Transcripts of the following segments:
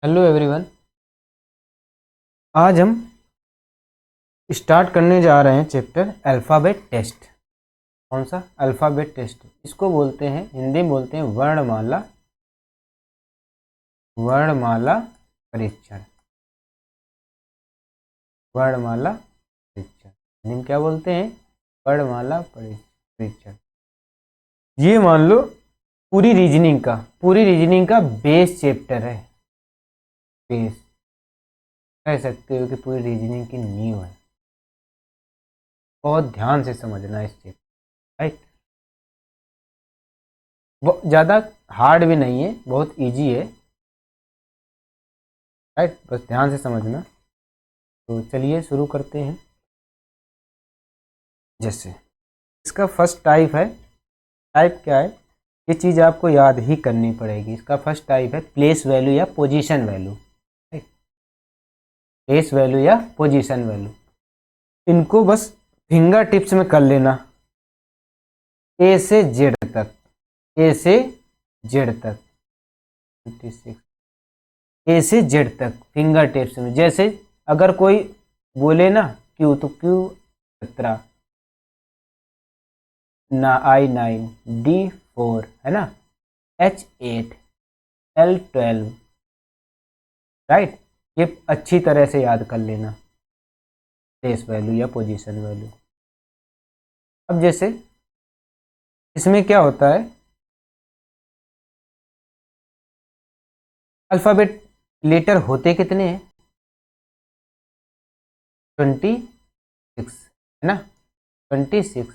Hello everyone. आज हम start करने जा रहे हैं चैप्टर अल्फ़ाबेट टेस्ट। कौन सा? Alphabet test. इसको बोलते हैं, हिंदी में बोलते हैं वर्णमाला वर्णमाला परीक्षण। वर्णमाला परीक्षण हिंदी में क्या बोलते हैं? वर्णमाला परीक्षण। ये मान लो पूरी रीजनिंग का बेस चैप्टर है। बेस कह सकते हो कि पूरी रीजनिंग की नींव है। बहुत ध्यान से समझना इस चैप्टर, राइट। वो ज़्यादा हार्ड भी नहीं है, बहुत इजी है, राइट। बस ध्यान से समझना। तो चलिए शुरू करते हैं। जैसे इसका फर्स्ट टाइप है। टाइप क्या है? ये चीज़ आपको याद ही करनी पड़ेगी। इसका फर्स्ट टाइप है प्लेस वैल्यू या पोजीशन वैल्यू। प्लेस वैल्यू या पोजीशन वैल्यू, इनको बस फिंगर टिप्स में कर लेना। ए से जेड तक, ए से जेड तक, 26 ए से जेड तक फिंगर टिप्स में। जैसे अगर कोई बोले ना क्यू, तो क्यू 17, ना I9, D4 है ना, H8, L12, राइट। ये अच्छी तरह से याद कर लेना, प्लेस वैल्यू या पोजीशन वैल्यू। अब जैसे इसमें क्या होता है, अल्फ़ाबेट लेटर होते कितने हैं? 26 है ना, 26।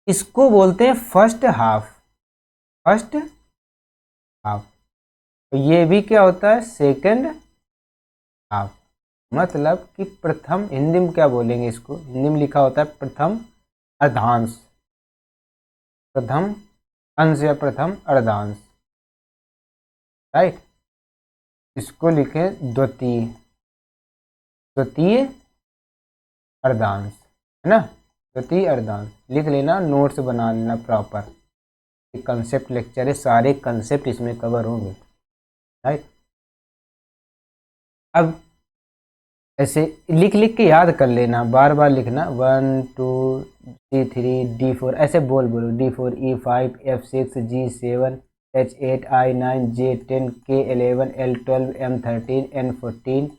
इसको बोलते हैं फर्स्ट हाफ। First half. तो ये भी क्या होता है? Second half. मतलब कि प्रथम, हिंदी में क्या बोलेंगे इसको? हिंदी में लिखा होता है प्रथम अर्धांश। प्रथम अंश या प्रथम अर्धांश, राइट। इसको लिखें द्वितीय, द्वितीय अर्धांश, है ना। द्वितीय अर्धांश लिख लेना, नोट्स बना लेना प्रॉपर। कंसेप्ट लेक्चर है, सारे कंसेप्ट इसमें कवर होंगे, राइट। अब ऐसे लिख लिख के याद कर लेना, बार बार लिखना। 1 2 3 4, ऐसे बोलो D4 E5 F6 G7 H8 I9 J10 K11 L12 M13 N14,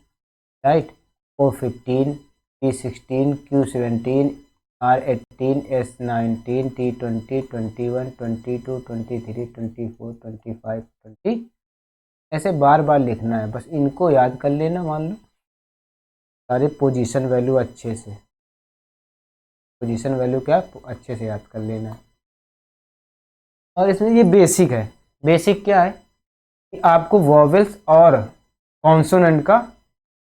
right. O15 P16 Q17 R18 S19 T20 21 22 23 24 25 20, ऐसे बार बार लिखना है। बस इनको याद कर लेना। मान लो सारे पोजीशन वैल्यू अच्छे से, पोजीशन वैल्यू क्या अच्छे से याद कर लेना। और इसमें ये बेसिक है। बेसिक क्या है कि आपको वॉवेल्स और कॉन्सोनेंट का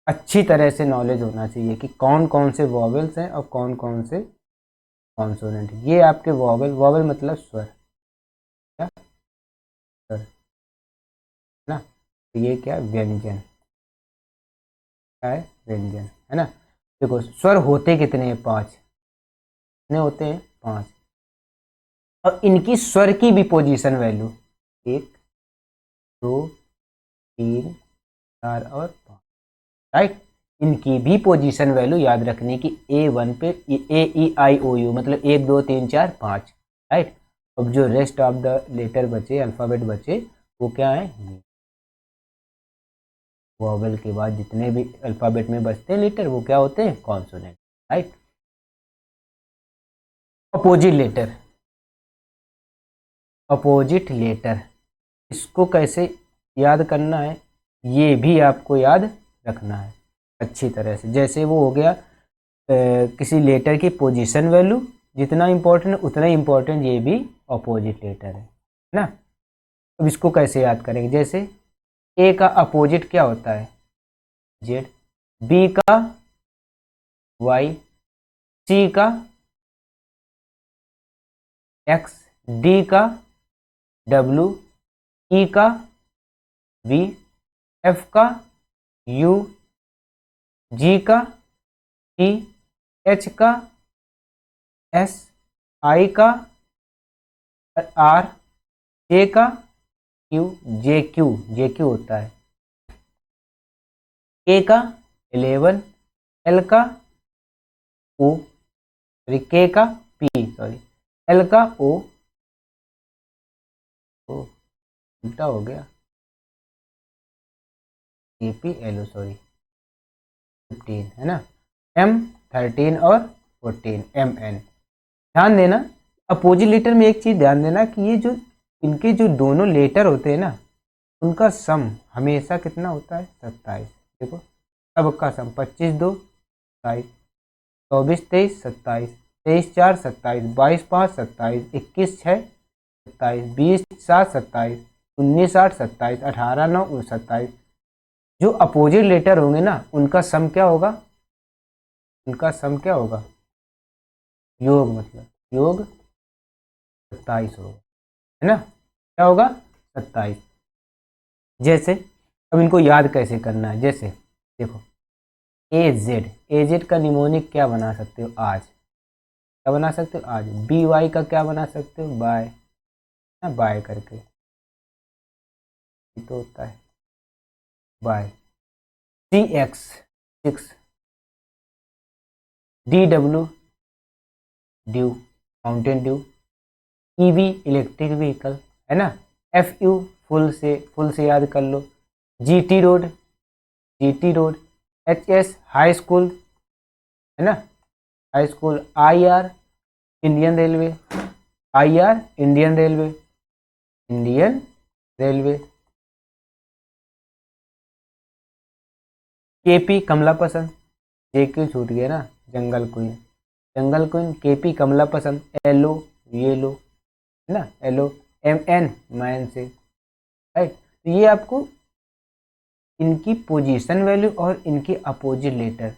अच्छी तरह से नॉलेज होना चाहिए कि कौन कौन से वॉवेल्स हैं और कौन कौन से कॉन्सोनेंट। ये आपके वॉवेल, वॉवेल मतलब स्वर, क्या स्वर, है ना। तो ये क्या व्यंजन, क्या है? व्यंजन, है ना। देखो स्वर होते कितने हैं? 5। कितने होते हैं? 5। और इनकी स्वर की भी पोजीशन वैल्यू 1 2 3 4 और 5, राइट। इनकी भी पोजीशन वैल्यू याद रखने की। A1 पे A E I O U मतलब 1 2 3 4 5, राइट। अब जो रेस्ट ऑफ द लेटर बचे, अल्फ़ाबेट बचे, वो क्या है? वॉवेल के बाद जितने भी अल्फ़ाबेट में बचते हैं लेटर, वो क्या होते हैं? Consonant, right. Opposite letter, opposite letter, इसको कैसे याद करना है? ये भी आपको याद रखना है अच्छी तरह से। जैसे वो हो गया किसी लेटर की पोजीशन वैल्यू, जितना इंपॉर्टेंट उतना ही इंपॉर्टेंट ये भी अपोजिट लेटर है ना। अब इसको कैसे याद करेंगे? जैसे ए का अपोजिट क्या होता है? जेड। बी का वाई, सी का एक्स, डी का डब्लू, ई का वी, एफ का यू, जी का टी, एच का एस, आई का आर, जे का क्यू, जे क्यू होता है, के का 11, एल का ओ, सॉरी के का पी, सॉरी एल का ओ उल्टा हो गया, A P L O, sorry 15 है ना, एम 13 और 14 एम एन। ध्यान देना अपोजिट लेटर में एक चीज ध्यान देना कि ये जो इनके जो दोनों लेटर होते हैं ना उनका सम हमेशा कितना होता है 27। देखो सबका सम 25 2 27, 24 23 27, 23 4 27, 22 5 27, 21 6 27, 20 7 27, 19 8 27, 18 9 27। जो अपोजिट लेटर होंगे ना उनका सम क्या होगा, उनका सम क्या होगा, योग, मतलब योग 27 होगा, है ना, क्या होगा 27। जैसे अब इनको याद कैसे करना है, जैसे देखो ए जेड का निमोनिक क्या बना सकते हो आज, क्या बना सकते हो आज, बी वाई का क्या बना सकते हो बाय, ना बाय करके ये तो होता है by, C X 6, D W dew, mountain dew, EV electric vehicle, है ना, एफ यू फुल से याद कर लो, GT road, GT road, H S high school, है ना, high school, I R Indian railway, I R Indian railway, Indian railway, KP Kamla Pasand, J क्यों छूट गया ना, jungle queen, jungle queen, KP Kamla Pasand, L O ये लो, है ना, एलो, एम एन मैन से, राइट। तो ये आपको इनकी पोजीशन वैल्यू और इनके अपोजिट लेटर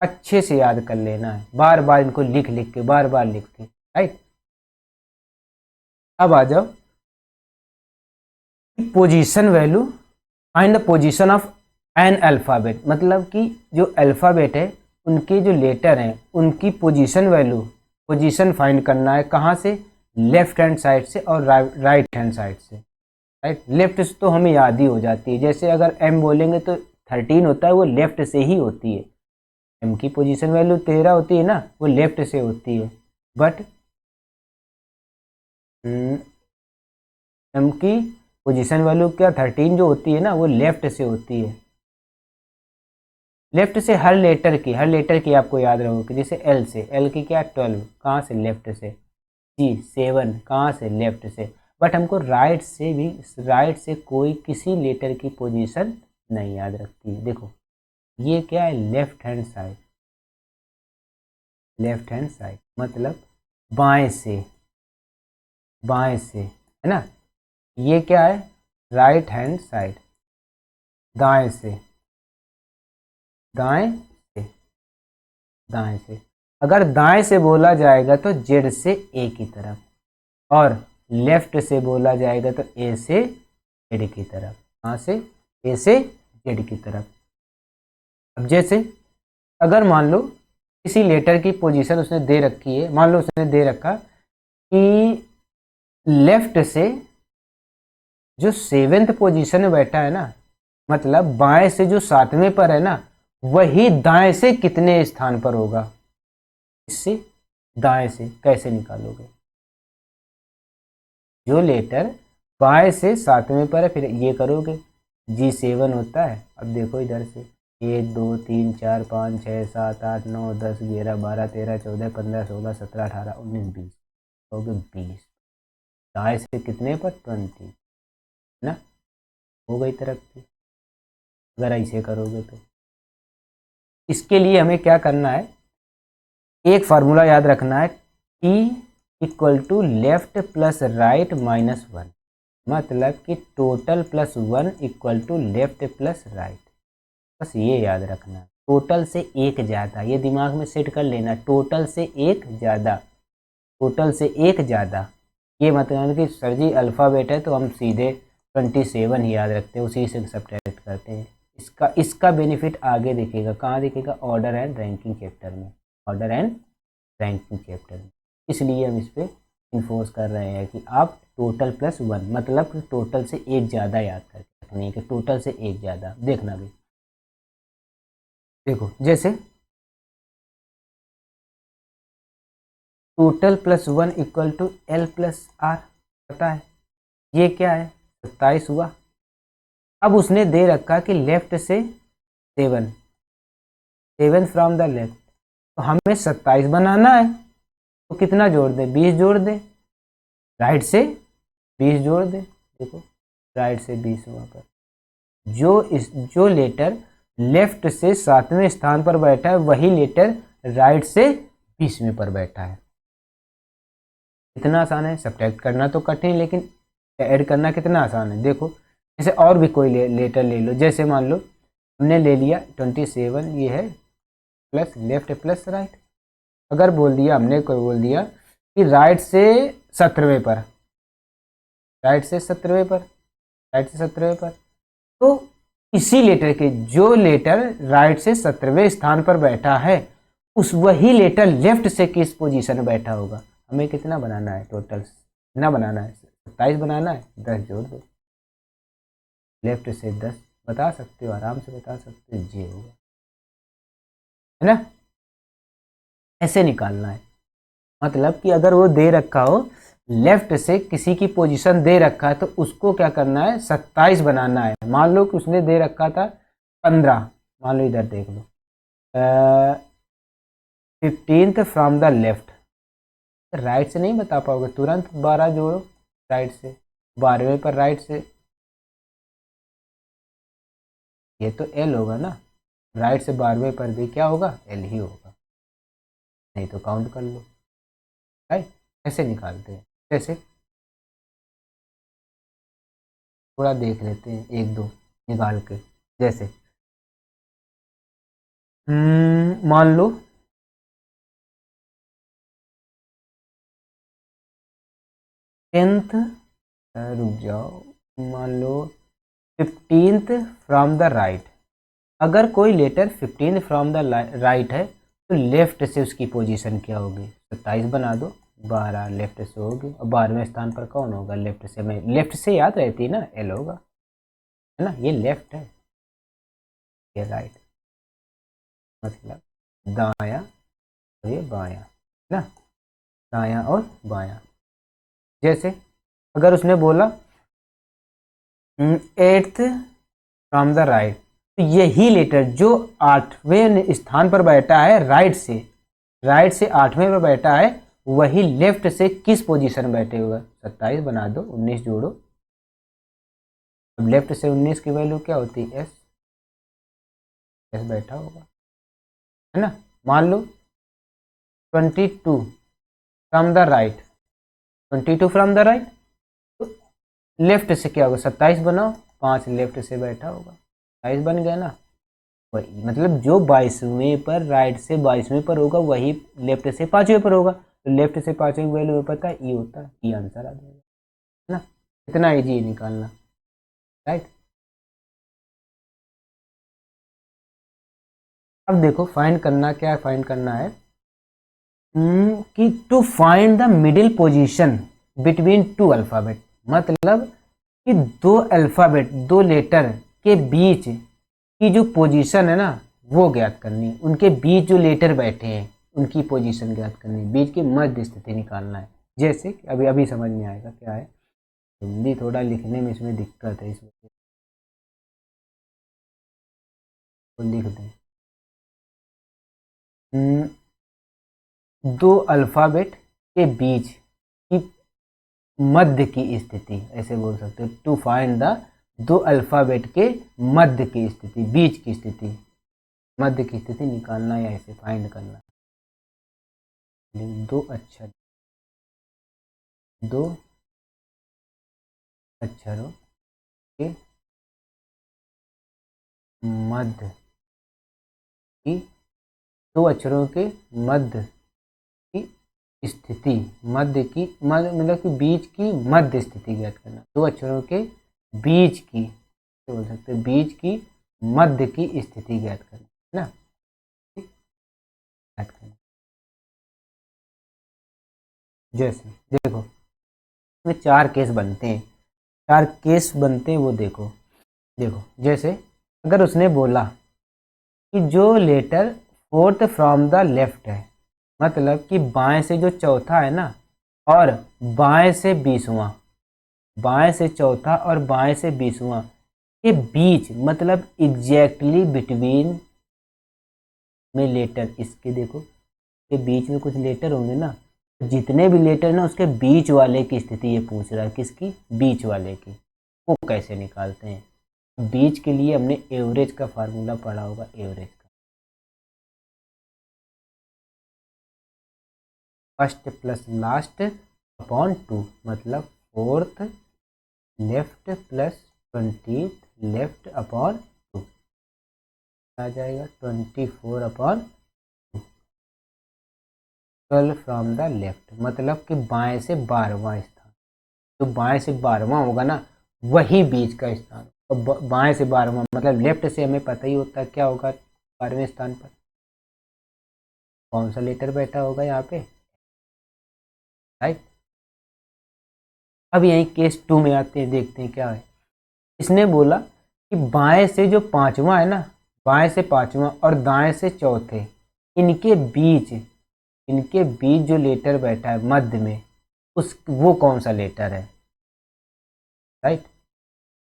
अच्छे से याद कर लेना है, बार बार इनको लिख लिख के, बार बार लिख के, राइट। अब आ जाओ position value, find the position of an alphabet, मतलब कि जो अल्फाबेट है उनके जो लेटर हैं उनकी पोजीशन वैल्यू, पोजीशन फाइंड करना है कहाँ से, लेफ्ट हैंड साइड से और राइट हैंड साइड से, राइट। लेफ्ट से तो हमें याद ही हो जाती है, जैसे अगर एम बोलेंगे तो 13 होता है वो लेफ्ट से ही होती है, एम की पोजीशन वैल्यू 13 होती है ना वो लेफ्ट से होती है, बट एम की पोजीशन वैल्यू क्या 13 जो होती है ना वो लेफ्ट से होती है, लेफ्ट से हर लेटर की आपको याद रहोगे, जैसे एल से, एल की क्या 12 कहाँ से लेफ्ट से, जी 7 कहाँ से लेफ्ट से, बट हमको राइट से भी, राइट से कोई किसी लेटर की पोजीशन नहीं याद रखती है। देखो ये क्या है left hand side, left hand side मतलब बाएं से, बाएं से, है ना, ये क्या है राइट हैंड साइड, दाएं से, दाएं से, दाएं से। अगर दाएं से बोला जाएगा तो जेड से ए की तरफ, और लेफ्ट से बोला जाएगा तो ए से जेड की तरफ, कहाँ से, ए से जेड की तरफ। अब जैसे अगर मान लो किसी लेटर की पोजीशन उसने दे रखी है, मान लो उसने दे रखा कि लेफ्ट से जो 7th पोजीशन में बैठा है ना, मतलब बाएं से जो 7वें पर है ना वही दाएं से कितने स्थान पर होगा, इससे दाएं से कैसे निकालोगे, जो लेटर बाएं से 7वें पर है फिर ये करोगे, G7 होता है। अब देखो इधर से 1 2 3 4 5 6 7 8 9 10 11 12 13 14 15 16 17 18 19 20 हो गए 20, दाएं से कितने पर 20, है ना, हो गई तरक्की अगर ऐसे करोगे तो। इसके लिए हमें क्या करना है, एक फार्मूला याद रखना है, T equal to left plus right minus 1, मतलब कि total plus 1 equal to left plus right, बस ये याद रखना है, टोटल से एक ज़्यादा, ये दिमाग में सेट कर लेना, टोटल से एक ज़्यादा, टोटल से एक ज़्यादा, ये मतलब कि सर जी अल्फ़ाबेट है तो हम सीधे 27 ही याद रखते हैं, उसी से सब्ट्रैक्ट करते हैं। इसका बेनिफिट आगे दिखेगा, कहाँ दिखेगा, ऑर्डर एंड रैंकिंग चैप्टर में, ऑर्डर एंड रैंकिंग चैप्टर में, इसलिए हम इस पर इन्फोर्स कर रहे हैं कि आप टोटल प्लस वन, मतलब टोटल से एक ज़्यादा याद करके रखनी है कि टोटल से एक ज़्यादा। देखना भी, देखो जैसे total plus one equal to L plus R, पता है ये क्या है, 27 हुआ। अब उसने दे रखा कि लेफ्ट से 7, 7 फ्रॉम द लेफ्ट, तो हमें 27 बनाना है, तो कितना जोड़ दे, 20 जोड़ दे, राइट से 20 जोड़ दे। देखो राइट से 20 वहाँ पर जो लेटर लेफ्ट से 7वें स्थान पर बैठा है वही लेटर राइट से 20वें पर बैठा है। कितना आसान है, सब्ट्रैक्ट करना तो कठिन लेकिन ऐड करना कितना आसान है। देखो जैसे और भी कोई लेटर ले लो, जैसे मान लो हमने ले लिया 27, ये है प्लस लेफ्ट प्लस राइट। अगर बोल दिया हमने, कोई बोल दिया कि राइट से 17वें पर, राइट से 17वें पर, राइट से 17वें पर, तो इसी लेटर के जो लेटर राइट से 17वें स्थान पर बैठा है उस वही लेटर लेफ्ट से किस पोजीशन में बैठा होगा। हमें कितना बनाना है, टोटल कितना बनाना है, 27 बनाना है, 10 जोड़ दो, लेफ्ट से 10, बता सकते हो, आराम से बता सकते हो, ये होगा, है ना। ऐसे निकालना है, मतलब कि अगर वो दे रखा हो लेफ्ट से किसी की पोजीशन दे रखा है तो उसको क्या करना है, 27 बनाना है। मान लो कि उसने दे रखा था 15, मान लो इधर देख लो 15th from the left, right से नहीं बता पाओगे, तुरंत 12 जोड़ो राइट से, 12वें पर राइट से, ये तो एल होगा ना, राइट से 12वें पर भी क्या होगा, एल ही होगा, नहीं तो काउंट कर लो, राइट। ऐसे निकालते हैं, जैसे थोड़ा देख लेते हैं एक दो निकाल के। जैसे मान लो 10th, रुक जाओ, मान लो 15th फ्रॉम द राइट। अगर कोई letter 15th from the right है तो लेफ्ट से उसकी पोजीशन क्या होगी, 27 बना दो, 12 लेफ्ट से होगी, और 12वें स्थान पर कौन होगा, लेफ्ट से, में लेफ्ट से याद रहती है ना, एल होगा, है ना, ये लेफ्ट है, ये राइट, मतलब दाया और ये बाया, है ना, दाया और बाया। जैसे अगर उसने बोला 8th फ्रॉम द राइट, तो यही लेटर जो 8वें स्थान पर बैठा है राइट से, राइट से 8वें पर बैठा है वही लेफ्ट से किस पोजीशन में बैठे हुए, 27 बना दो, 19 जोड़ो। अब लेफ्ट से 19 की वैल्यू क्या होती है, एस, एस बैठा होगा, है ना। मान लो 22 from the right, 22 from the right, तो लेफ्ट से क्या होगा, 27 बनाओ, 5 लेफ्ट से बैठा होगा, 27 बन गया ना। वही मतलब जो 22वें पर राइट से 22वें पर होगा वही लेफ्ट से 5वें पर होगा, तो लेफ्ट से 5वें की वैल्यू पता है, ई होता है, ई आंसर आ जाएगा, है ना। इतना ईजी है निकालना, राइट। अब देखो फाइंड करना क्या है, फाइंड करना है कि to find the middle position between two alphabet, मतलब कि दो अल्फाबेट, दो लेटर के बीच की जो पोजीशन है ना वो ज्ञात करनी है, उनके बीच जो लेटर बैठे हैं उनकी पोजीशन ज्ञात करनी है, बीच की मध्य स्थिति निकालना है। जैसे अभी अभी समझ में आएगा क्या है, हिंदी थोड़ा लिखने में इसमें दिक्कत है, इसमें तो लिख दें दो अल्फाबेट के बीच की मध्य की स्थिति, ऐसे बोल सकते हो, टू फाइंड द दो अल्फाबेट के मध्य की स्थिति, बीच की स्थिति, मध्य की स्थिति निकालना या ऐसे फाइंड करना। दो अक्षर, दो अक्षरों के मध्य की, दो अक्षरों के मध्य की स्थिति, मध्य की मध्य मतलब कि बीच की मध्य स्थिति ज्ञात करना, दो अक्षरों के बीच की, क्या बोल सकते हैं, बीच की मध्य की स्थिति ज्ञात करना, है ना, ज्ञात करना। जैसे देखो इसमें 4 केस बनते हैं, 4 केस बनते हैं वो देखो। देखो जैसे अगर उसने बोला कि जो letter fourth from the left है, मतलब कि बाएं से जो चौथा है ना और बाएं से 20वां, बाएं से चौथा और बाएं से 20वां के बीच, मतलब एग्जैक्टली बिटवीन में लेटर, इसके देखो के बीच में कुछ लेटर होंगे ना, जितने भी लेटर ना उसके बीच वाले की स्थिति ये पूछ रहा है, किसकी, बीच वाले की। वो कैसे निकालते हैं? बीच के लिए हमने एवरेज का फार्मूला पढ़ा होगा, एवरेज का, फर्स्ट प्लस लास्ट अपॉन 2, मतलब fourth left plus 20 left upon 2 आ जाएगा 24 अपॉन 12 फ्रॉम द लेफ्ट, मतलब कि बाएं से 12वां स्थान। तो बाएं से 12वां होगा ना वही बीच का स्थान, और बाएं से 12वां मतलब लेफ्ट से हमें पता ही होता है क्या होगा 12वें स्थान पर, कौन सा लेटर बैठा होगा यहाँ पे, राइट। अब यही केस 2 में आते हैं, देखते हैं क्या है। इसने बोला कि बाएं से जो 5वां है ना, बाएं से 5वां और दाएं से चौथे, इनके बीच, इनके बीच जो लेटर बैठा है मध्य में, उस वो कौन सा लेटर है, राइट।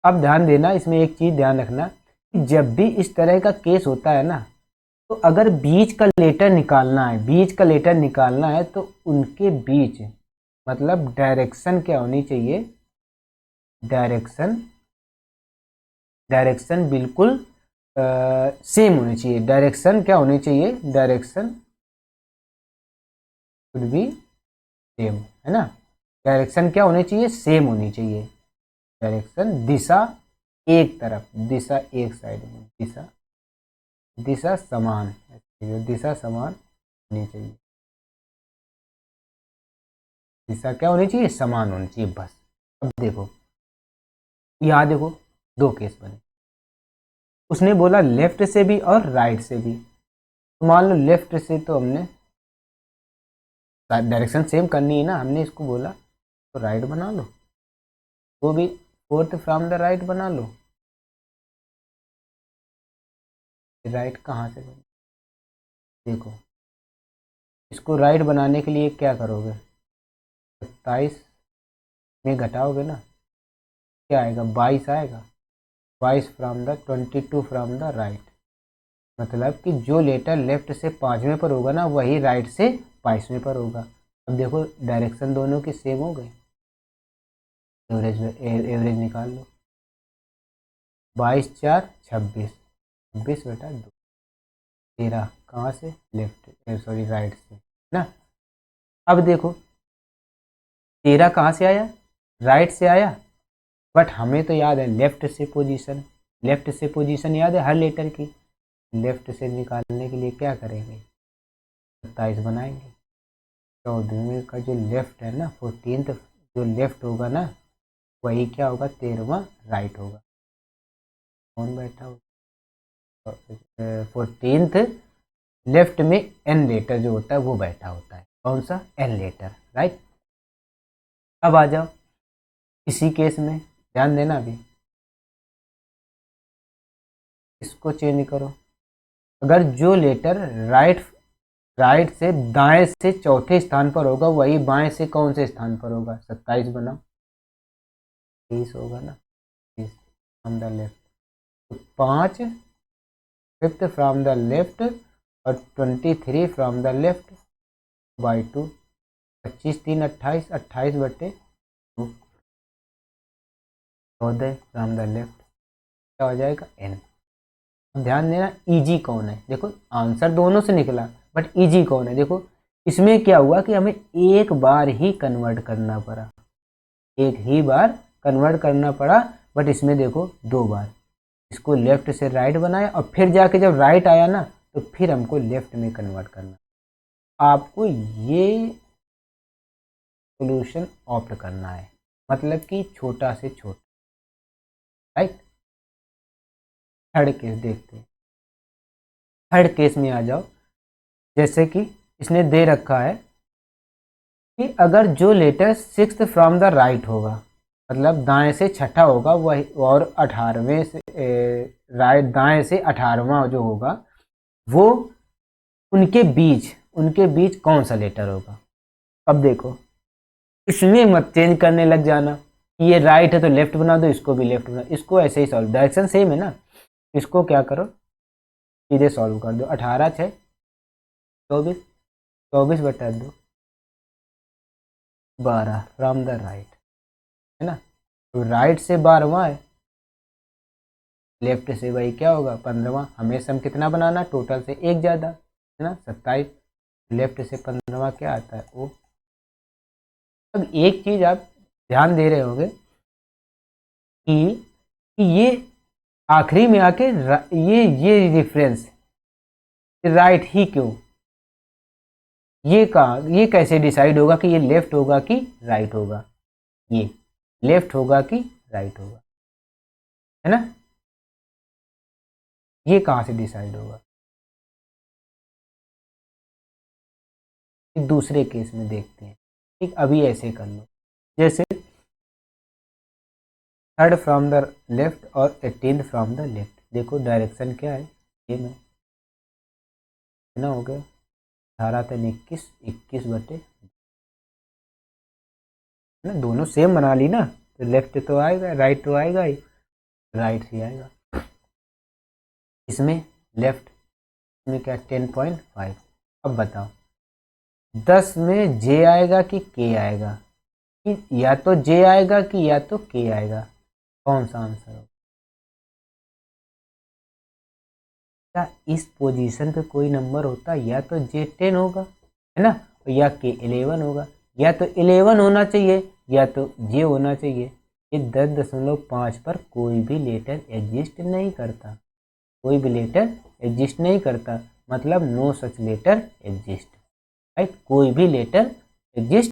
अब ध्यान देना, इसमें एक चीज ध्यान रखना कि जब भी इस तरह का केस होता है ना, तो अगर बीच का लेटर निकालना है, बीच का लेटर निकालना है, तो उनके बीच मतलब डायरेक्शन क्या होनी चाहिए, डायरेक्शन, डायरेक्शन बिल्कुल सेम होनी चाहिए। डायरेक्शन क्या होनी चाहिए, डायरेक्शन शुड बी सेम, है ना। डायरेक्शन क्या होनी चाहिए, सेम होनी चाहिए। डायरेक्शन, दिशा एक तरफ, दिशा एक साइड में, दिशा, दिशा समान, दिशा समान होनी चाहिए, दिशा क्या होनी चाहिए, समान होनी चाहिए, बस। अब देखो यहाँ देखो 2 केस बने, उसने बोला लेफ्ट से भी और राइट से भी। तो मान लो लेफ्ट से तो हमने डायरेक्शन सेम करनी है ना, हमने इसको बोला तो राइट बना लो, वो भी फोर्थ फ्रॉम द राइट बना लो। राइट कहाँ से बने, देखो इसको राइट बनाने के लिए क्या करोगे, 27 में घटाओगे ना, क्या आएगा, 22 आएगा, 22 from the 22 from the right, मतलब कि जो लेटर लेफ्ट से 5वें पर होगा ना वही राइट से 22वें पर होगा। अब देखो डायरेक्शन दोनों की सेम हो गई, एवरेज में एवरेज निकाल लो, 22 4 26, 26 बेटा 2, 13 कहाँ से, लेफ्ट सॉरी राइट से ना। अब देखो 13 कहाँ से आया, राइट से आया, बट हमें तो याद है लेफ्ट से पोजीशन, लेफ्ट से पोजीशन याद है हर लेटर की। लेफ्ट से निकालने के लिए क्या करेंगे, 27 बनाएंगे, 14वें का जो लेफ्ट है ना, 14th जो लेफ्ट होगा ना वही क्या होगा, 13वां राइट होगा। कौन बैठा होगा, 14th लेफ्ट में एन लेटर जो होता है वो बैठा होता है, कौन सा, एन लेटर, राइट। अब आ जाओ इसी केस में, ध्यान देना अभी, इसको चेंज करो। अगर जो लेटर राइट, राइट से दाएं से चौथे स्थान पर होगा वही बाएं से कौन से स्थान पर होगा, 27 बनाओ, 30 होगा ना, 30 फ्रॉम द लेफ्ट, तो 5 फिफ्थ फ्रॉम द लेफ्ट और 23 फ्रॉम द लेफ्ट बाई 2, 25 3 28, 28 बटे 2, 14 फ्रॉम द लेफ्ट, क्या हो जाएगा, एन। ध्यान देना इजी कौन है, देखो आंसर दोनों से निकला बट इजी कौन है, देखो इसमें क्या हुआ कि हमें एक बार ही कन्वर्ट करना पड़ा, एक ही बार कन्वर्ट करना पड़ा, बट इसमें देखो 2 बार, इसको लेफ्ट से राइट बनाया और फिर जाके जब राइट आया ना तो फिर हमको लेफ्ट में कन्वर्ट करना। आपको ये सोल्यूशन ऑप्ट करना है, मतलब कि छोटा से छोटा, राइट। थर्ड केस देखते हैं, थर्ड केस में आ जाओ, जैसे कि इसने दे रखा है कि अगर जो letter sixth from the right होगा, मतलब दाएं से छठा होगा वही, और 18वें से राइट दाएं से 18वां जो होगा वो उनके बीच कौन सा लेटर होगा। अब देखो इसमें मत चेंज करने लग जाना, ये राइट है तो लेफ्ट बना दो, इसको भी लेफ्ट बना, इसको ऐसे ही सॉल्व, डायरेक्शन सेम है ना, इसको क्या करो सीधे सॉल्व कर दो। 18 6 24, 24/2 12 फ्रॉम द राइट, है ना। तो राइट से 12वां है, लेफ्ट से भाई क्या होगा 15वां, हमें सम कितना बनाना, टोटल से एक ज़्यादा, है ना 27, लेफ्ट से 15वां क्या आता है वो। अब एक चीज़ आप ध्यान दे रहे होंगे कि ये आखिरी में आके ये रेफरेंस राइट ही क्यों, ये कैसे डिसाइड होगा कि ये लेफ्ट होगा कि राइट होगा, ये लेफ्ट होगा कि राइट होगा, है ना, ये कहाँ से डिसाइड होगा। दूसरे केस में देखते हैं, ठीक अभी ऐसे कर लो, जैसे 3rd फ्रॉम द लेफ्ट और 18th फ्रॉम द लेफ्ट, देखो डायरेक्शन क्या है, ये में कितना हो गया 18 3 21, 21/, ना दोनों सेम बना ली ना, तो लेफ्ट तो आएगा राइट तो आएगा ही, राइट ही आएगा। इसमें लेफ्ट में क्या 10.5। अब बताओ 10 में जे आएगा कि के आएगा, कि या तो जे आएगा कि या तो के आएगा, कौन सा आंसर होगा। क्या इस पोजीशन पे कोई नंबर होता, या तो जे 10 होगा, है ना, या के 11 होगा, या तो 11 होना चाहिए या तो जे होना चाहिए। ये 10.5 पर कोई भी लेटर एग्जिस्ट नहीं करता, कोई भी लेटर एग्जिस्ट नहीं करता, मतलब no such letter exist, right, कोई भी लेटर एग्जिस्ट